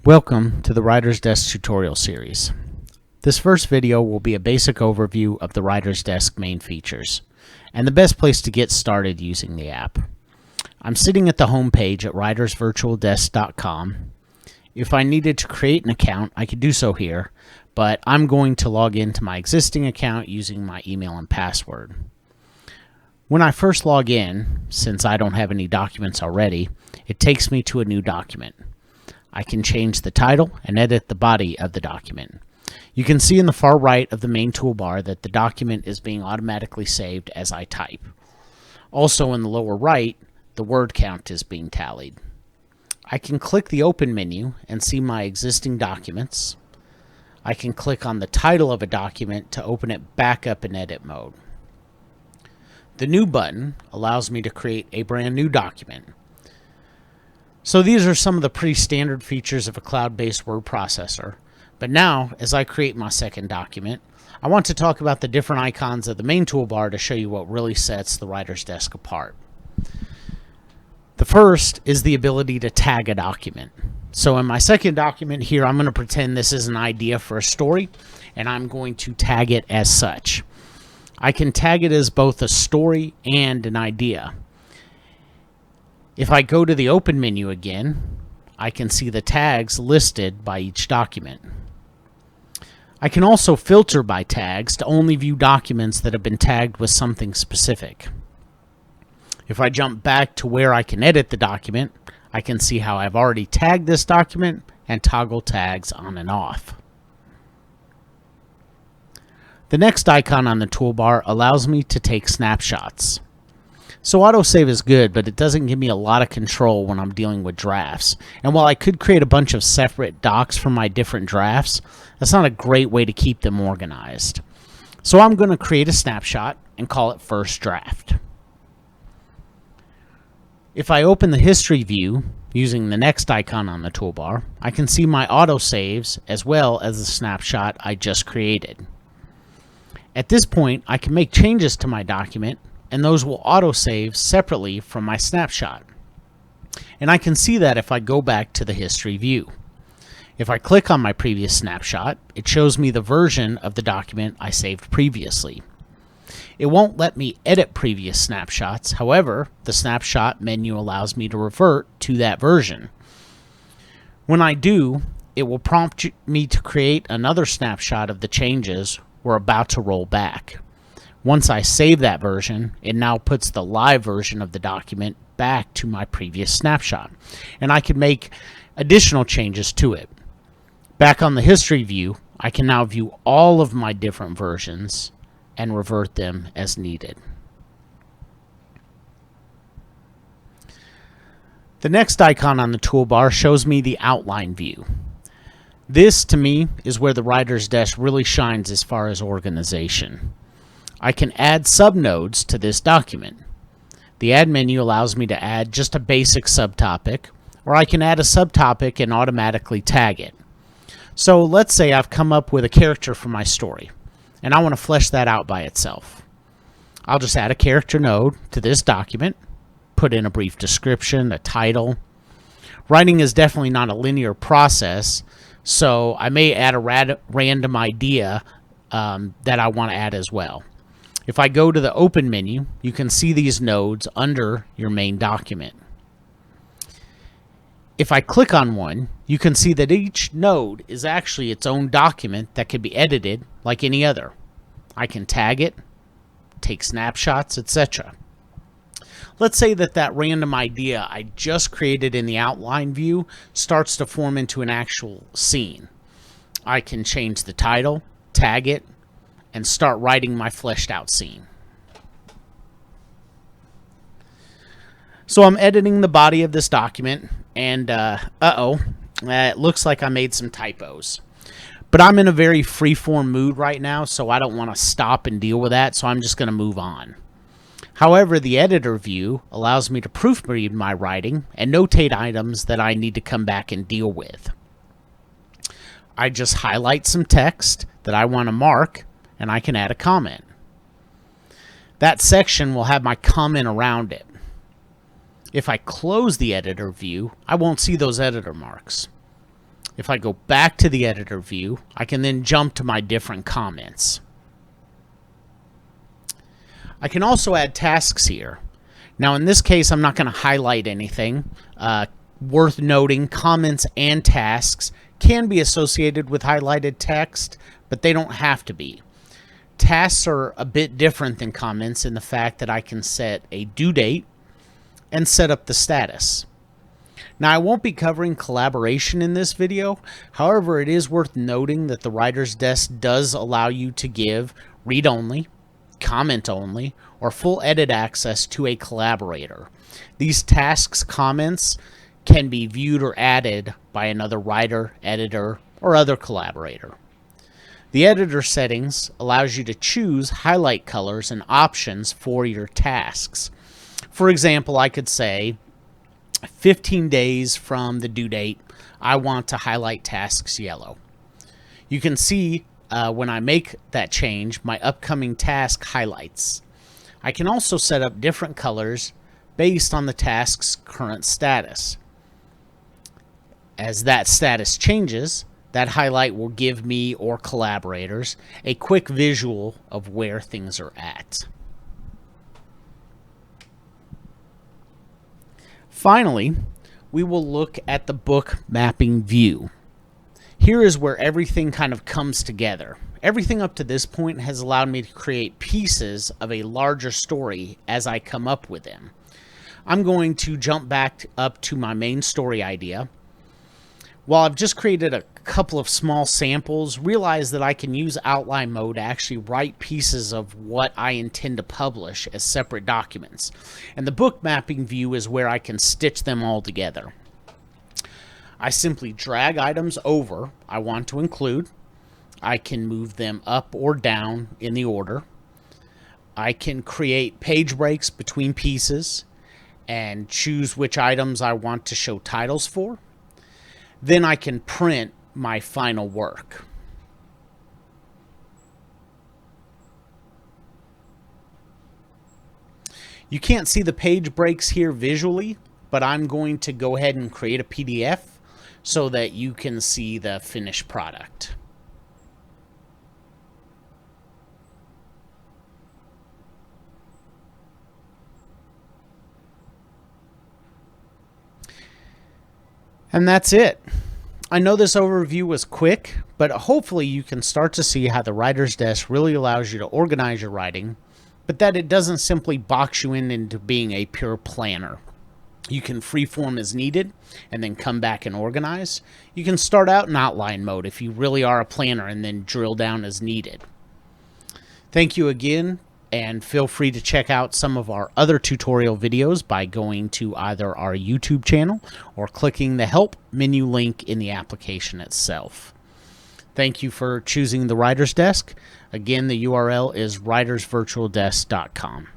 Welcome to the Writer's Desk tutorial series. This first video will be a basic overview of the Writer's Desk main features and the best place to get started using the app. I'm sitting at the home page at writersvirtualdesk.com. If I needed to create an account, I could do so here, but I'm going to log into my existing account using my email and password. When I first log in, since I don't have any documents already, it takes me to a new document. I can change the title and edit the body of the document. You can see in the far right of the main toolbar that the document is being automatically saved as I type. Also in the lower right, the word count is being tallied. I can click the Open menu and see my existing documents. I can click on the title of a document to open it back up in edit mode. The New button allows me to create a brand new document. So these are some of the pretty standard features of a cloud-based word processor. But now, as I create my second document, I want to talk about the different icons of the main toolbar to show you what really sets the Writer's Desk apart. The first is the ability to tag a document. So in my second document here, I'm going to pretend this is an idea for a story, and I'm going to tag it as such. I can tag it as both a story and an idea. If I go to the Open menu again, I can see the tags listed by each document. I can also filter by tags to only view documents that have been tagged with something specific. If I jump back to where I can edit the document, I can see how I've already tagged this document and toggle tags on and off. The next icon on the toolbar allows me to take snapshots. So autosave is good, but it doesn't give me a lot of control when I'm dealing with drafts. And while I could create a bunch of separate docs for my different drafts, that's not a great way to keep them organized. So I'm going to create a snapshot and call it First Draft. If I open the history view using the next icon on the toolbar, I can see my autosaves as well as the snapshot I just created. At this point, I can make changes to my document, and those will autosave separately from my snapshot. And I can see that if I go back to the history view. If I click on my previous snapshot, it shows me the version of the document I saved previously. It won't let me edit previous snapshots. However, the snapshot menu allows me to revert to that version. When I do, it will prompt me to create another snapshot of the changes we're about to roll back. Once I save that version, it now puts the live version of the document back to my previous snapshot, and I can make additional changes to it. Back on the history view, I can now view all of my different versions and revert them as needed. The next icon on the toolbar shows me the outline view. This, to me, is where the Writer's Desk really shines as far as organization. I can add subnodes to this document. The Add menu allows me to add just a basic subtopic, or I can add a subtopic and automatically tag it. So let's say I've come up with a character for my story, and I want to flesh that out by itself. I'll just add a character node to this document, put in a brief description, a title. Writing is definitely not a linear process, so I may add a random idea that I want to add as well. If I go to the Open menu, you can see these nodes under your main document. If I click on one, you can see that each node is actually its own document that can be edited like any other. I can tag it, take snapshots, etc. Let's say that random idea I just created in the outline view starts to form into an actual scene. I can change the title, tag it, and start writing my fleshed out scene. So I'm editing the body of this document, and it looks like I made some typos. But I'm in a very free-form mood right now, so I don't want to stop and deal with that, so I'm just going to move on. However, the editor view allows me to proofread my writing and notate items that I need to come back and deal with. I just highlight some text that I want to mark, and I can add a comment. That section will have my comment around it. If I close the editor view, I won't see those editor marks. If I go back to the editor view, I can then jump to my different comments. I can also add tasks here. Now in this case, I'm not going to highlight anything. Worth noting, comments and tasks can be associated with highlighted text, but they don't have to be. Tasks are a bit different than comments in the fact that I can set a due date and set up the status. Now, I won't be covering collaboration in this video. However, it is worth noting that the Writer's Desk does allow you to give read-only, comment-only, or full edit access to a collaborator. These tasks comments can be viewed or added by another writer, editor, or other collaborator. The editor settings allows you to choose highlight colors and options for your tasks. For example, I could say 15 days from the due date, I want to highlight tasks yellow. You can see when I make that change, my upcoming task highlights. I can also set up different colors based on the task's current status. As that status changes, that highlight will give me or collaborators a quick visual of where things are at. Finally, we will look at the book mapping view. Here is where everything kind of comes together. Everything up to this point has allowed me to create pieces of a larger story as I come up with them. I'm going to jump back up to my main story idea. While I've just created a couple of small samples, realize that I can use outline mode to actually write pieces of what I intend to publish as separate documents. And the book mapping view is where I can stitch them all together. I simply drag items over I want to include. I can move them up or down in the order. I can create page breaks between pieces and choose which items I want to show titles for. Then I can print my final work. You can't see the page breaks here visually, but I'm going to go ahead and create a PDF so that you can see the finished product. And that's it. I know this overview was quick, but hopefully you can start to see how the Writer's Desk really allows you to organize your writing, but that it doesn't simply box you into being a pure planner. You can freeform as needed and then come back and organize. You can start out in outline mode if you really are a planner and then drill down as needed. Thank you again, and feel free to check out some of our other tutorial videos by going to either our YouTube channel or clicking the Help menu link in the application itself. Thank you for choosing the Writer's Desk. Again, the URL is writersvirtualdesk.com.